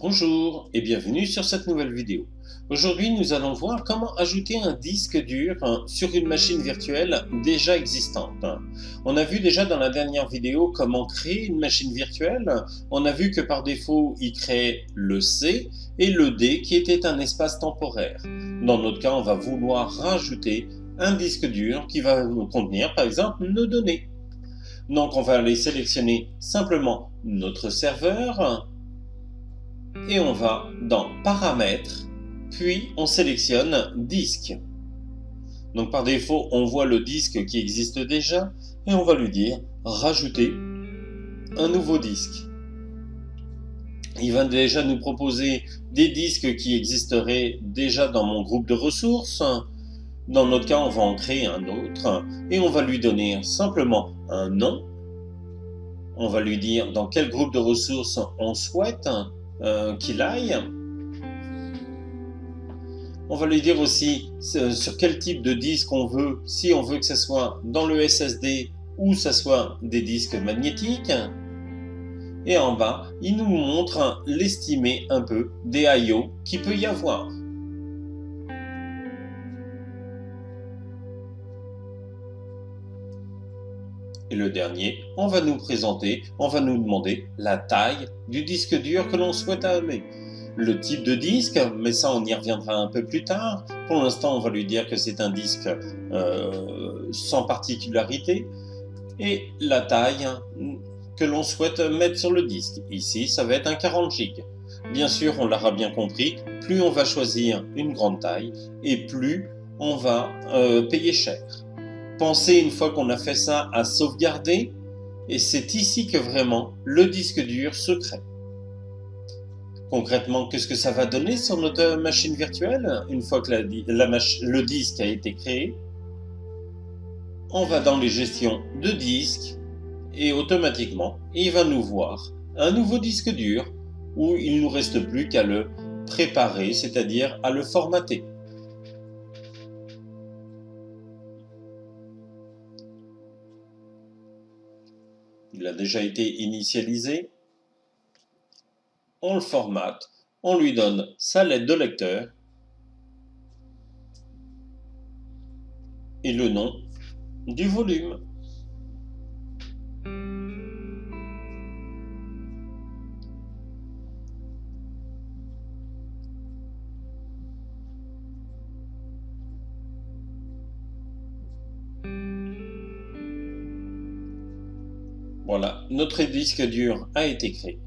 Bonjour et bienvenue sur cette nouvelle vidéo. Aujourd'hui, nous allons voir comment ajouter un disque dur sur une machine virtuelle déjà existante. On a vu déjà dans la dernière vidéo comment créer une machine virtuelle. On a vu que par défaut, il crée le C et le D qui était un espace temporaire. Dans notre cas, on va vouloir rajouter un disque dur qui va contenir par exemple nos données. Donc on va aller sélectionner simplement notre serveur et on va dans Paramètres, puis on sélectionne Disque. Donc par défaut, on voit le disque qui existe déjà et on va lui dire Rajouter un nouveau disque. Il va déjà nous proposer des disques qui existeraient déjà dans mon groupe de ressources. Dans notre cas, on va en créer un autre et on va lui donner simplement un nom. On va lui dire dans quel groupe de ressources on souhaite qu'il aille. On va lui dire aussi sur quel type de disque on veut, si on veut que ce soit dans le SSD ou ce soit des disques magnétiques. Et en bas, il nous montre l'estimé un peu des I/O qu'il peut y avoir. Et le dernier, on va nous demander la taille du disque dur que l'on souhaite aller. Le type de disque, mais ça on y reviendra un peu plus tard. Pour l'instant, on va lui dire que c'est un disque sans particularité. Et la taille que l'on souhaite mettre sur le disque. Ici, ça va être un 40 Go. Bien sûr, on l'aura bien compris, plus on va choisir une grande taille et plus on va payer cher. Pensez une fois qu'on a fait ça à sauvegarder et c'est ici que vraiment le disque dur se crée. Concrètement, qu'est-ce que ça va donner sur notre machine virtuelle une fois que le disque a été créé? On va dans les gestions de disques et automatiquement il va nous voir un nouveau disque dur où il ne nous reste plus qu'à le préparer, c'est-à-dire à le formater. Il a déjà été initialisé. On le formate, on lui donne sa lettre de lecteur et le nom du volume. Voilà, notre disque dur a été créé.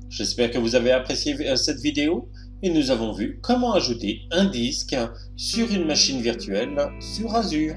J'espère que vous avez apprécié cette vidéo et nous avons vu comment ajouter un disque sur une machine virtuelle sur Azure.